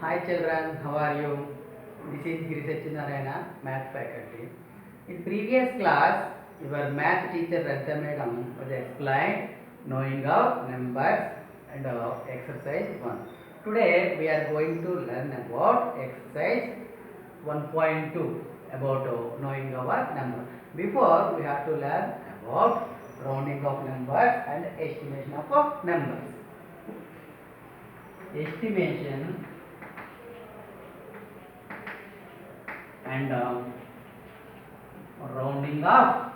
Hi children, how are you? This is Giri Satyanarayana, math faculty. In previous class, your math teacher Radha Madam was explained knowing of numbers and exercise 1. Today we are going to learn about exercise 1.2 about knowing our number. Before we have to learn about rounding of numbers and estimation of numbers. Estimation and rounding off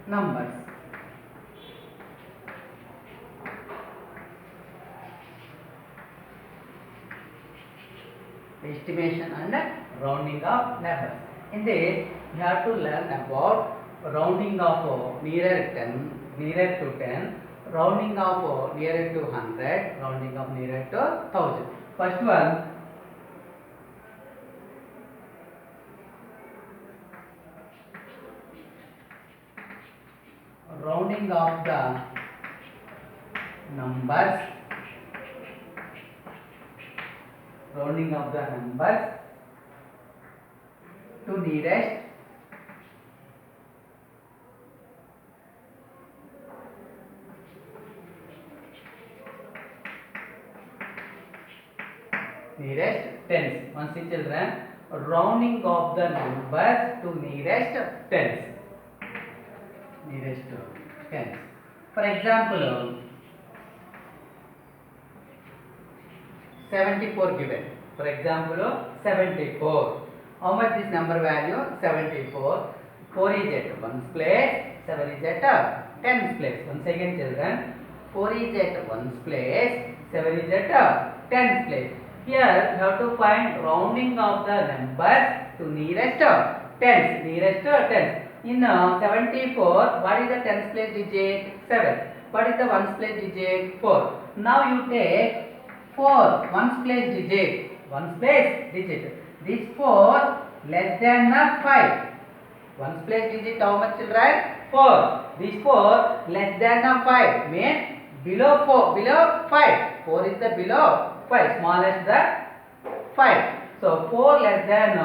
numbers. Estimation and rounding of numbers. In this, we have to learn about rounding of nearer to 10, rounding of nearer to 100, rounding of nearer to 1000. First one, rounding of the numbers, rounding of the numbers to nearest tens. Once see children, rounding of the numbers to nearest tens. Nearest tens. For example, 74 given. For example, 74. How much is number value? 74. 4 is at 1's place, 7 is at 10's place. Once again children, 4 is at 1's place, 7 is at 10's place. Here you have to find rounding of the numbers to nearest tens. Nearest tens. In 74, what is the tens place digit? 7. What is the ones place digit? 4. Now you take 4 ones place digit. Ones place digit. This 4 less than 5. Ones place digit how much children? 4. This 4 less than 5 means below 4, below 5. 4 is the below 5, smallest the 5. So 4 less than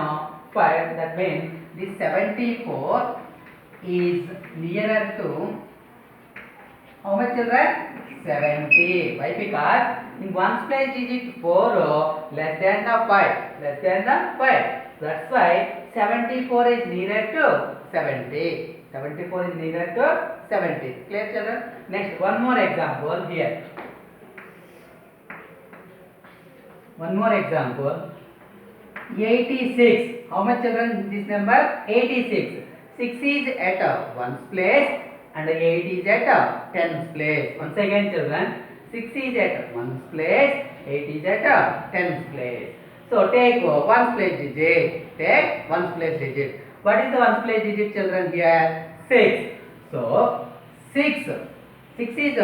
5, that means this 74 is nearer to how much children? 70. Why? Because in ones place digit 4 less than the 5. Less than the 5. That's why 74 is nearer to 70. 74 is nearer to 70. Clear children? Next, one more example here. One more example. 86. How much children this number? 86. 6 is at 1's place and 8 is at 10's place. Once again children, 6 is at 1's place, 8 is at 10's place. So take 1's place digit. Take 1's place digit. What is the 1's place digit children here? 6. So 6. 6 is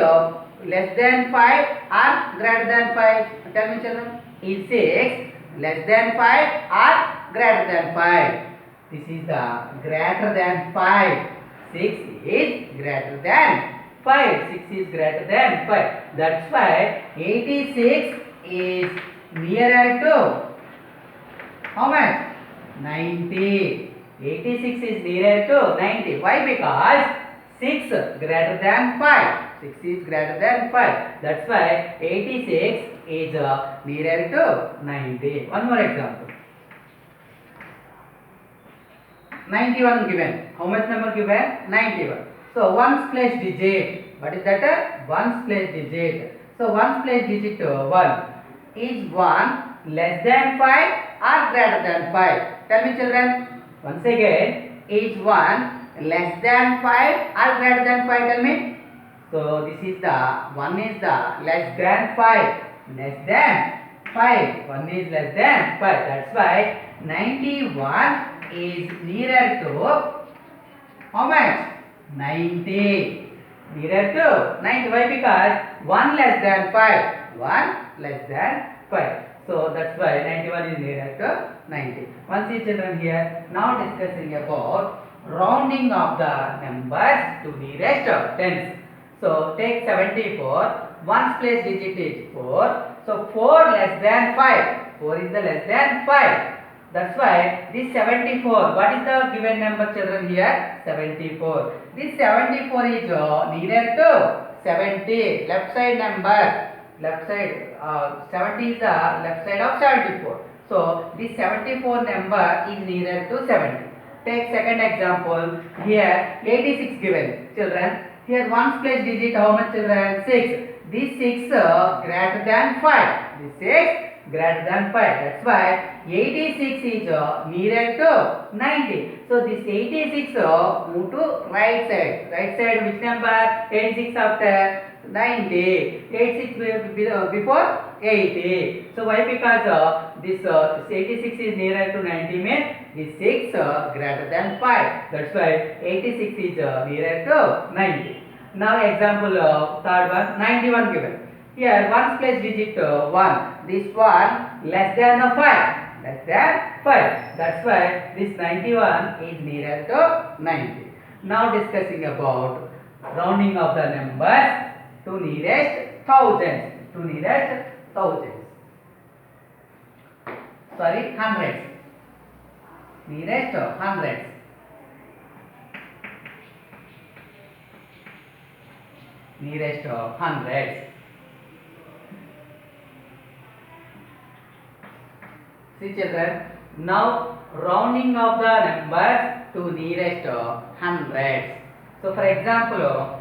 less than 5 or greater than 5? Tell me children. Is 6 less than 5 or greater than 5? This is the greater than 5. 6 is greater than 5. 6 is greater than 5. That's why 86 is nearer to how much? 90. 86 is nearer to 90. Why? Because 6 greater than 5. 6 is greater than 5. That's why 86 is nearer to 90. One more example. 91 given. How much number given? 91. So 1's place digit. What is that? 1's place digit. So 1's place digit 1. Is 1 less than 5 or greater than 5? Tell me children. Once again, is 1 less than 5 or greater than 5? Tell me. So this is the 1 is the less than 5. Less than 5. 1 is less than 5. That's why 91 is nearer to how much? 90. Nearer to 90. Why? Because 1 less than 5. 1 less than 5. So that's why 91 is nearer to 90. Once see children here. Now discussing about rounding of the numbers to nearest tens. So take 74. ones place digit is 4. So 4 less than 5. 4 is the less than 5. That's why this 74. What is the given number, children, here? 74. This 74 is nearer to 70. Left side number. Left side 70 is the left side of 74. So this 74 number is nearer to 70. Take second example. Here 86 given, children. Here ones place digit how much, children? 6. This 6 greater than 5. This 6 greater than 5. That's why 86 is nearer to 90. So this 86 move to right side. Right side which number? 86 after 90. 86 before 80. So why? Because this 86 is nearer to 90 means this 6 greater than 5. That's why 86 is nearer to 90. Now example third one, 91 given. Here ones place digit 1. This one less than 5. Less than 5. That's why this 91 is nearer to 90. Now discussing about rounding of the numbers to nearest thousands. To nearest thousands. Sorry, hundreds. Nearest hundreds. Nearest hundreds. See, children, now rounding of the numbers to nearest hundreds. So for example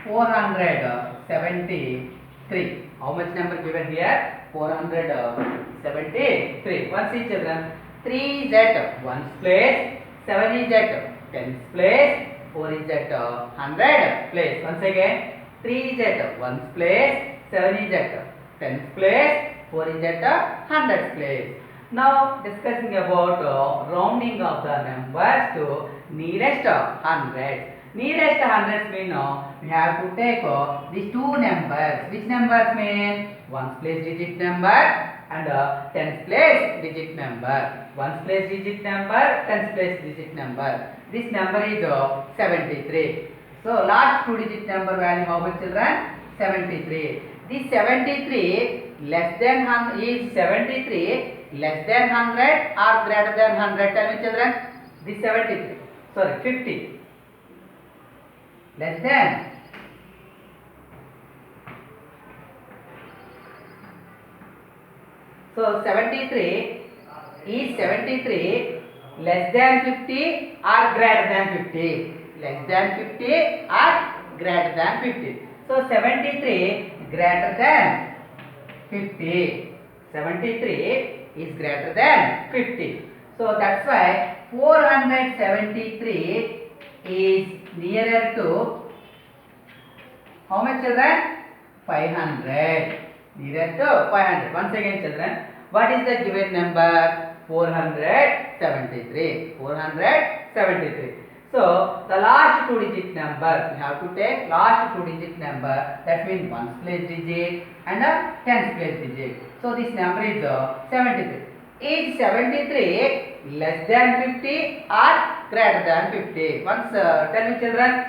473. How much number given here? 473. One, see, children, 3 is at ones place, 7 is at tens place, 4 is at 100 place. Once again, 3 is at ones place, 7 is at tens place, 4 is at hundreds place. Now discussing about rounding of the numbers to nearest hundreds. Nearest hundreds mean we have to take these two numbers. Which numbers mean? Ones place digit number and tens place digit number. Ones place digit number, tens place digit number. This number is 73. So last two digit number value how much, children? 73. This 73 less than 100 is 73 less than 100 or greater than 100? Tell me, children. This 73. Sorry, 50. Less than. So 73 is 73 less than 50 or greater than 50? Less than 50 or greater than 50. So 73 greater than 50. 73 is greater than 50. So that's why 473 is nearer to how much, children? 500. Nearer to 500. Once again, children, what is the given number? 473. 473. So the last two digit number, we have to take last two digit number. That means ones place digit and tens place digit. So this number is 73. Is 73 less than 50 or greater than 50? Once tell me, children.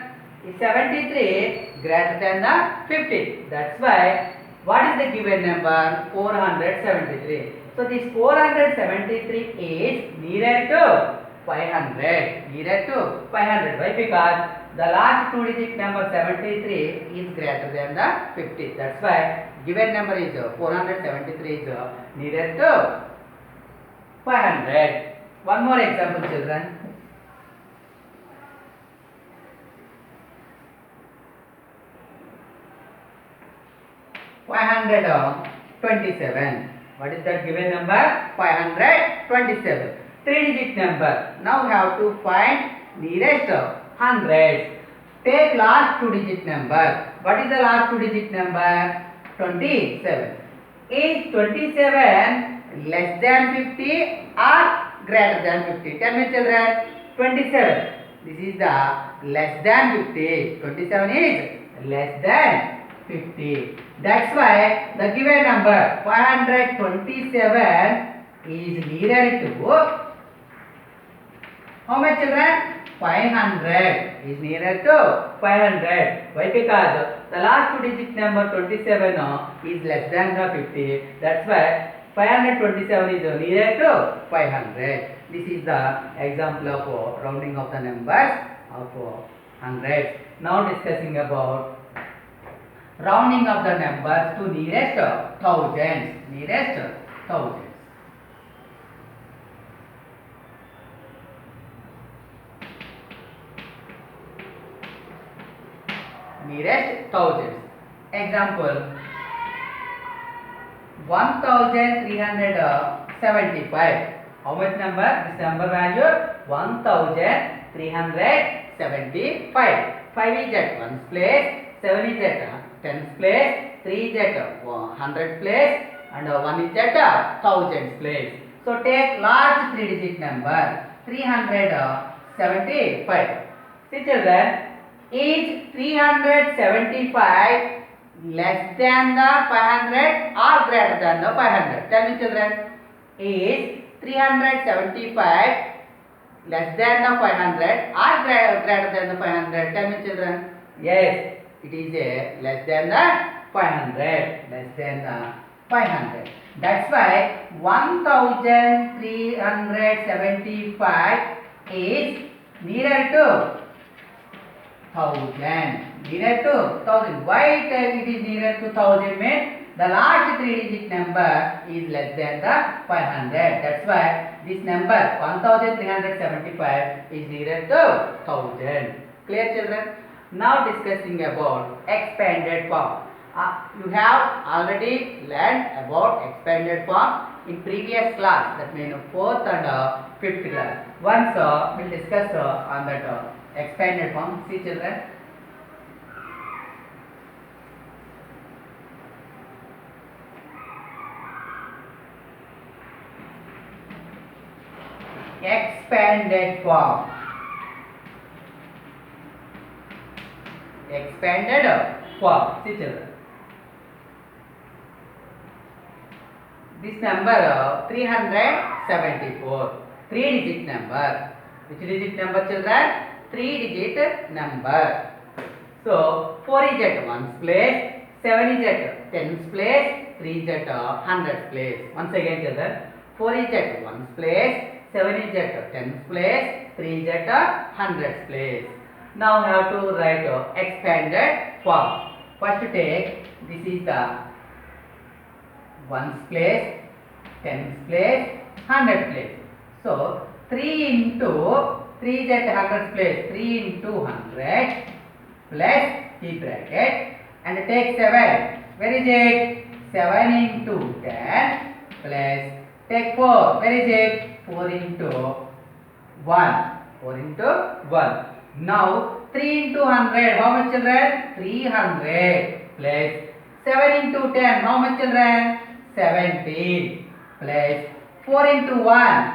Is 73 greater than the 50? That's why what is the given number? 473. So this 473 is nearer to 500. Nearer to 500. Why? Because the last two digit number 73 is greater than the 50. That's why given number is 473 is nearer to 500. One more example, children. $527. What is that given number? 527. Three digit number. Now we have to find nearest hundreds. Take last two digit number. What is the last two digit number? 27. Is 27 less than 50 or greater than 50? Tell me, children. 27. This is the less than 50. 27 is less than 50. That's why the given number 527 is nearer to how much, children? 500 is nearer to 500. Why? Because the last two digit number 27 is less than the 50. That's why 527 is nearer to 500. This is the example of rounding of the numbers of hundreds. Now discussing about rounding of the numbers to nearest thousands. Nearest thousands. Nearest thousands. Example 1375. How much number? This number value 1375. 5 is at 1's place, 7 is at 10's place, 3 is at 100's place, and 1 is at 1000's place. So take last 3 digit number 375. See children, is 375 less than the 500 or greater than the 500? Tell me children, is 375 less than the 500 or greater than the 500? Tell me children. Yes, it is less than the 500. Less than the 500. That's why 1375 is nearer to 1000. Nearer to 1000. Why it is nearer to 1000 means the last 3 digit number is less than the 500. That's why this number 1375 is nearer to 1000. Clear children? Now discussing about expanded form. You have already learned about expanded form in previous class, that means 4th and 5th class. Once we'll discuss on that expanded form. See children. Expanded form. Expanded form. See children. This number 374. 3 digit number. Which digit number children? 3 digit number. So 4 is at 1's place, 7 is at 10's place, 3 is at 100's place. Once again children, 4 is at 1's place, 7 is at 10's place, 3 is at 100's place. Now we have to write expanded form. First take, this is the 1's place, 10's place, 100's place. So 3 into 3 is at 100's place, 3 into 100 plus keep bracket and take 7. Where is it? 7 into 10 plus take 4. Where is it? 4 into 1. 4 into 1. Now 3 into 100. How much children? 300 plus 7 into 10. How much children? 17 plus 4 into 1.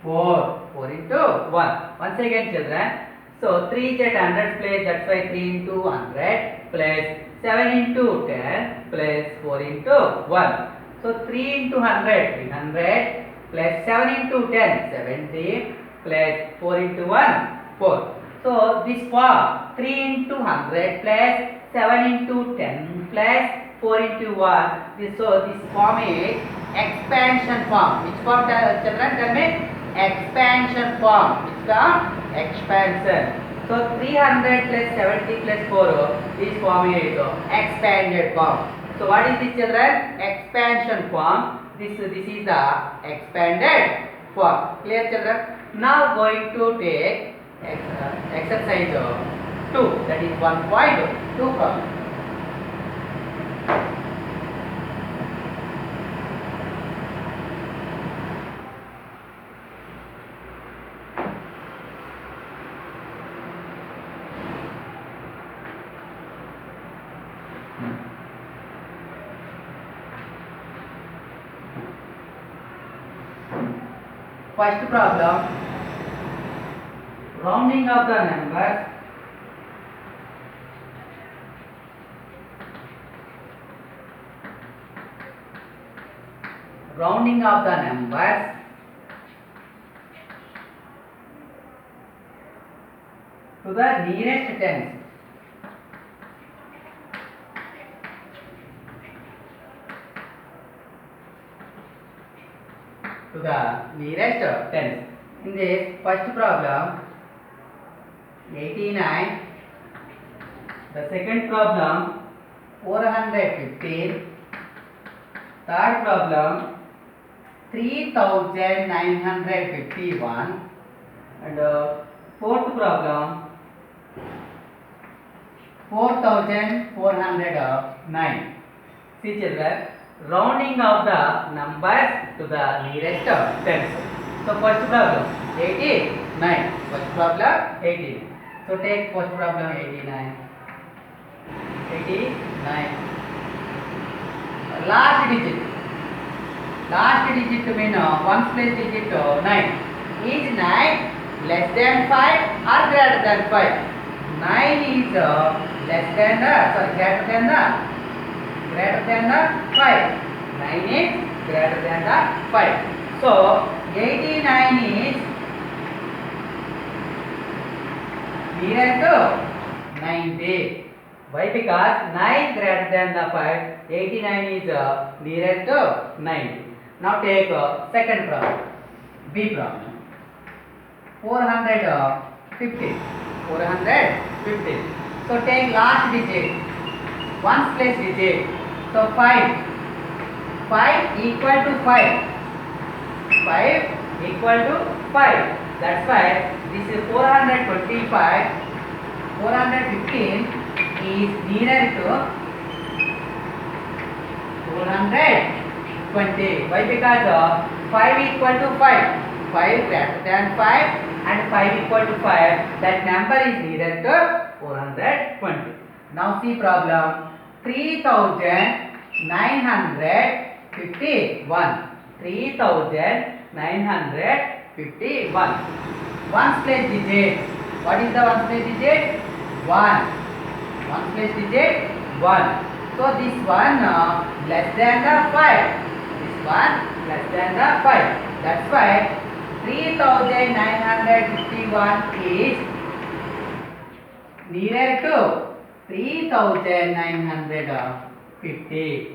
4. 4 into 1. Once again children. So 3 is at 100's place. That's why 3 into 100 plus 7 into 10 plus 4 into 1. So 3 into 100. 300 plus 7 into 10. 70 plus 4 into 1. 4. So this form 3 into 100 plus 7 into 10 plus 4 into 1. This form is expansion form. Which form children? Tell me. Expansion form. Which form? Expansion. So 300 plus 70 plus 4. This form is expanded form. So what is this children? Expansion form. This is the expanded form. Clear children? Now going to take exercise 2, that is 1.2 problem. First problem, rounding of the numbers to the nearest tens. To the nearest tens. In this first problem, 89. The second problem, 415. Third problem, 3951. And fourth problem, 4409. See children, rounding of the numbers to the nearest tens. So first problem 89. First problem 89. So take first problem 89. 89. Last digit. Last digit mean ones place digit 9. Is 9 less than 5 or greater than 5? 9 is less than greater than the 5. 9 is greater than the 5. So 89 is nearer to 90. Why? Because 9 greater than the 5. 89 is nearer to 90. Now take second problem. B problem. 450. 450. So take last digit. Ones place digit. So 5. 5 equal to 5. 5 equal to 5. That's why this is 425. 415 is nearer to 420. Why? Because 5 equal to 5. 5 greater than 5 and 5 equal to 5. That number is nearer to 420. Now see problem 3951. 3951. Ones place digit. What is the ones place digit? 1. Ones place digit 1. So this one less than the 5. This one less than the 5. That's why 3951 is nearer to 3950.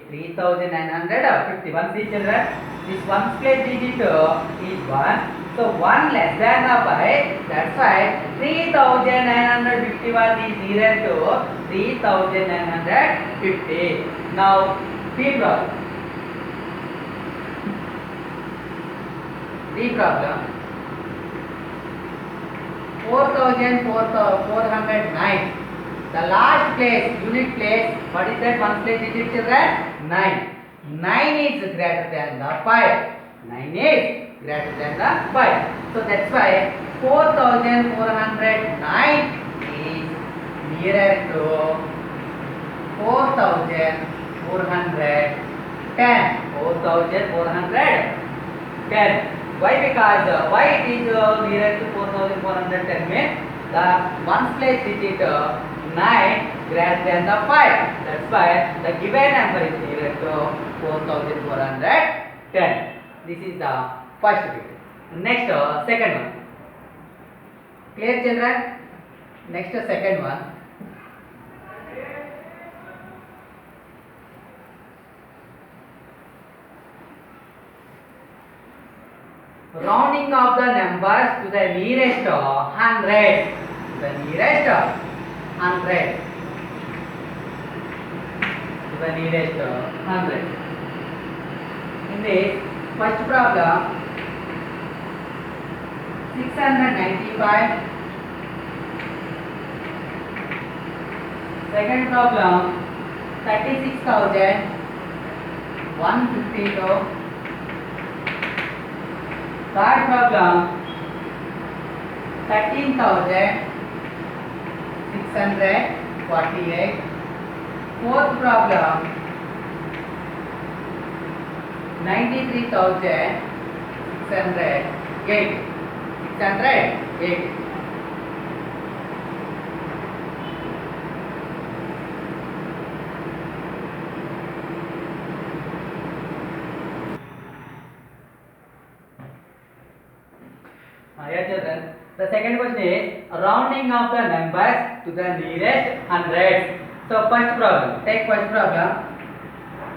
3950. One see children, this ones place digit is 1. So 1 less than the 5. That's why 3951 is nearer to 3950. Now B problem. B problem. 4409. The last place, unit place, what is that one place digit children? 9. 9 is greater than the 5. 9 is greater than the 5. So that's why 4409 is nearer to 4410. 4410. Why? Because why it is nearer to 4410 means the ones place digit 9 greater than the 5. That's why the given number is nearer to 4410. This is the first bit. Next second one. Clear children? Next second one. Rounding of the numbers to the nearest 100. The nearest 100. To the nearest 100. In this first problem, 695. Second problem, 36,152. Third problem, 13,648. Fourth problem, 93,608. 608. Yes, children. The second question is rounding of the numbers to the nearest hundreds. So first problem, take first problem.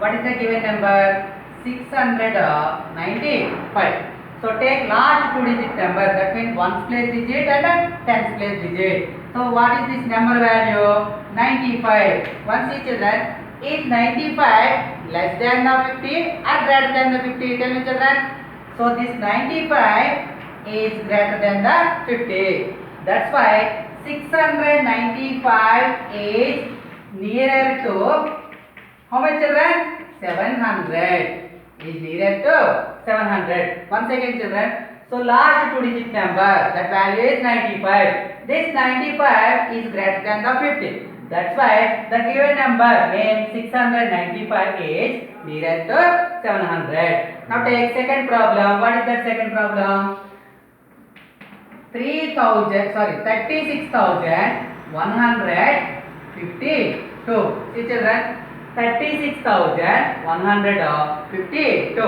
What is the given number? 695. So take last two digit number, that means ones place digit and tens place digit. So what is this number value? 95. Once see children, is 95 less than the 50 or greater than the 50? Tell me children. So this 95 is greater than the 50. That's why 695 is nearer to how much children? 700 is nearer to 700. Once again children, so last two digit number, that value is 95. This 95 is greater than the 50. That's why the given number named 695 is nearer to 700. Now take second problem. What is that second problem? 36,152. See children, 36,152.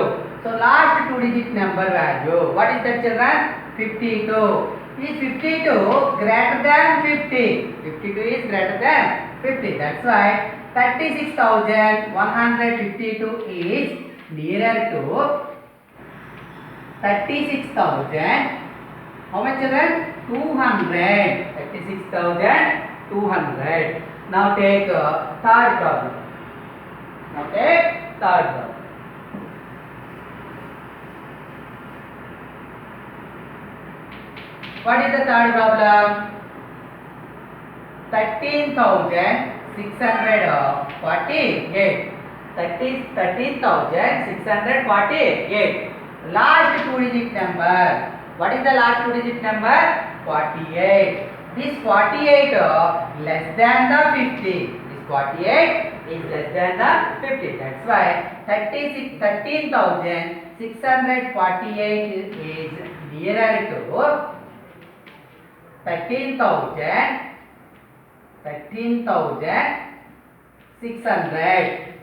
So last two digit number value. What is that children? 52. Is 52 greater than 50? 52 is greater than 50. That's why 36,152 is nearer to 36,000. How much children? 200. 36,200. Now take third problem. Now take third problem. What is the third problem? 13,648. 13,648. Last two digit number. What is the last two digit number? 48. This 48 less than the 50. This 48 is less than the 50. That's why 13,648 is nearer to 13,600.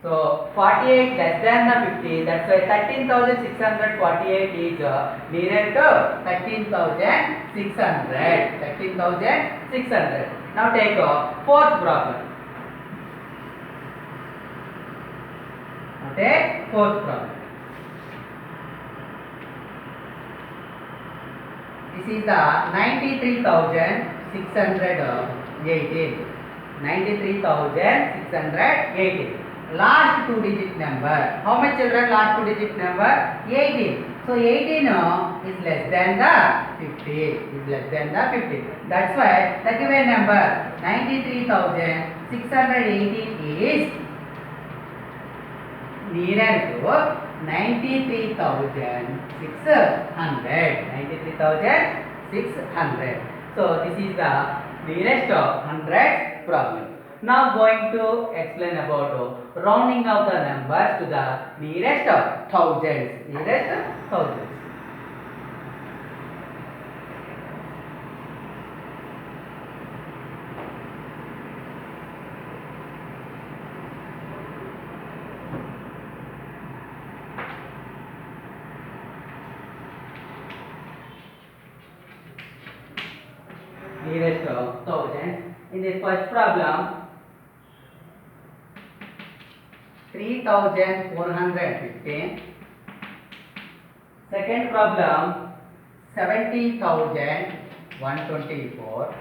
So 48 less than the 50. That's why 13,648 is nearer to 13,600. 13,600. Now take fourth problem. Now take fourth problem. This is the 93,618. 93,618. Last two digit number. How much children? Last two digit number? 18. So 18 is less than the 50. Is less than the 50. That's why the given number 93,618 is nearer to 93,600. 93,600. So this is the nearest of hundreds problem. Now going to explain about rounding of the numbers to the nearest of thousands. Nearest of thousands. Nearest of thousands. In this first problem, 3,415. Second problem, 70,124.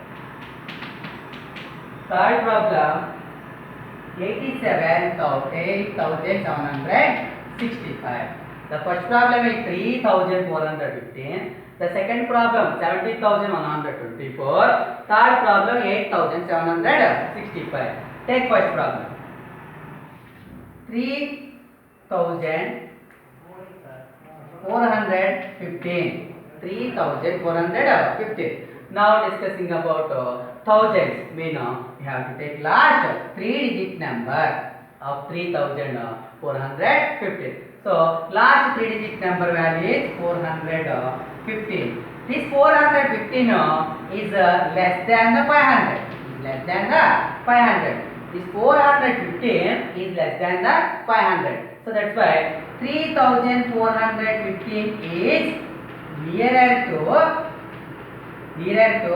Third problem, 8,765. The first problem is 3,415. The second problem 70,124. Third problem 8,765. Take first problem. 3,415. 3,415. Now discussing about thousands. We have to take last three digit number of 3,415. So last three digit number value is 415. This 415 is less than the 500. Less than the 500. This 415 is less than the 500. So that's why 3,415 is nearer to nearer to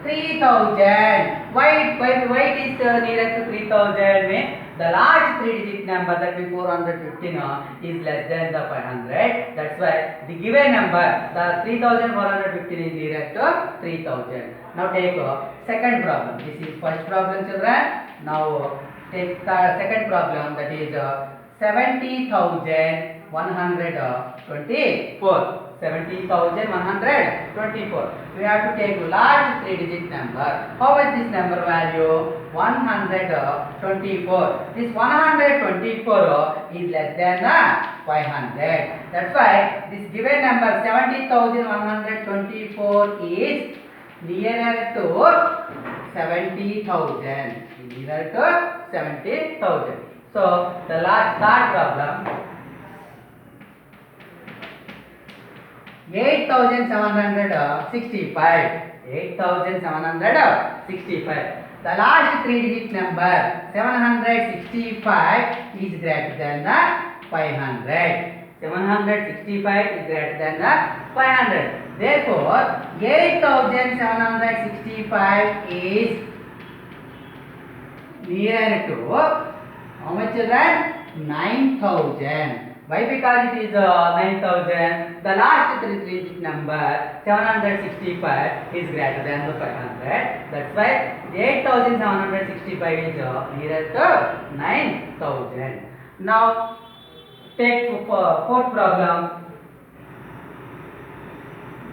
3000. Why it is nearer to 3000? Means the last 3-digit number, that means 415, is less than the 500. That's why the given number, the 3415, is nearer to 3000. Now take second problem. This is first problem, children. Now take the second problem, that is 70,124. 70,124. We have to take large 3-digit number. How is this number value? 124. This 124 is less than 500. That's why this given number 70,124 is nearer to 70,000. Nearer to 70,000. So the last third problem. 8,765. 8,765. The last 3-digit number 765 is greater than the 500. 765 is greater than the 500. Therefore, 8,765 is nearer to how much is that? 9,000. Why? Because it is 9,000. The last 3-digit number 765 is greater than the 500. That's why 8,765 is nearer to 9,000. Now take fourth problem.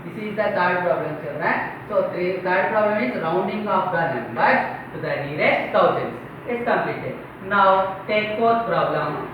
This is the third problem, children. So third problem is rounding off the numbers to the nearest thousands. It's completed. Now take fourth problem.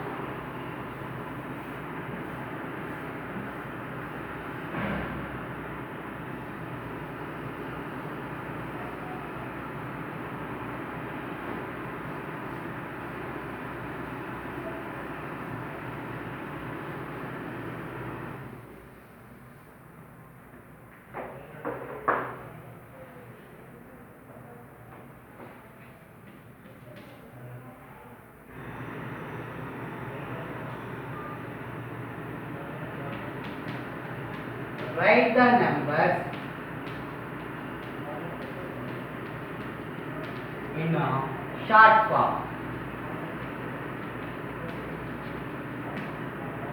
Write the numbers in a short form.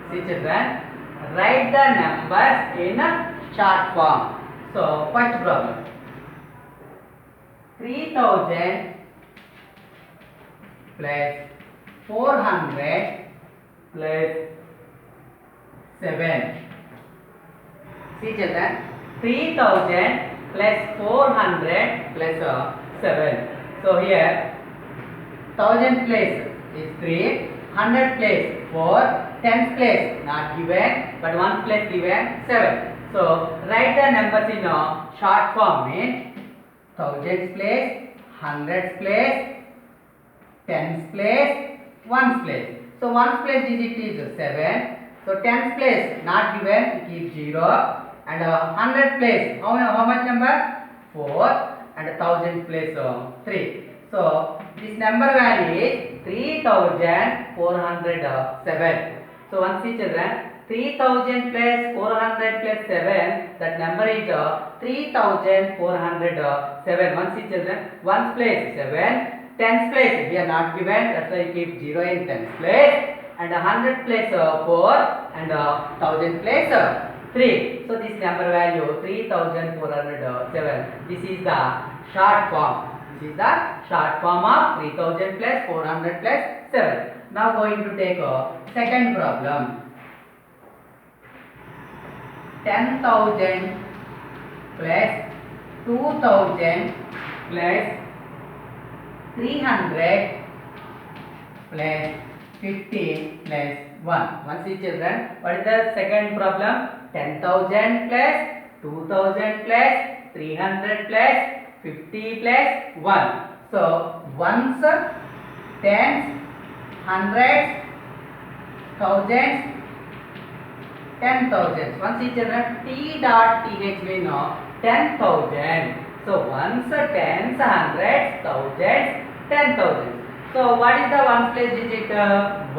See, children, write the numbers in a short form. So first problem, 3,000 plus 400 plus 7. See, children, 3,000 plus 400 plus 7. So here 1000 place is 3, 100 place 4, 10's place not given, but 1's place given 7. So write the numbers in a short form. Means 1000's place, 100's place, 10's place, 1's place. So 1's place digit is 7. So 10's place not given, keep 0. And 100 place, how much number? 4. And 1000 place 3. So this number value is 3,407. So once see, children, 3,000 plus 400 plus 7, that number is 3,407. Once see, children, 1's place 7, 10's place we are not given, that's why we keep 0 in 10's place, and 100 place 4, and 1000 place 3. So this number value 3,407. This is the short form. This is the short form of 3,000 plus 400 plus 7. Now going to take a second problem. 10,000 plus 2,000 plus 300 plus 50 plus 1. Once see, children, what is the second problem? 10,000 plus 2,000 plus 300 plus 50 plus 1. So ones, tens, hundreds, thousands, 10,000. Once see, children, T dot TH we know 10,000. So ones, tens, hundreds, thousands, 10,000. So what is the ones place digit? 1.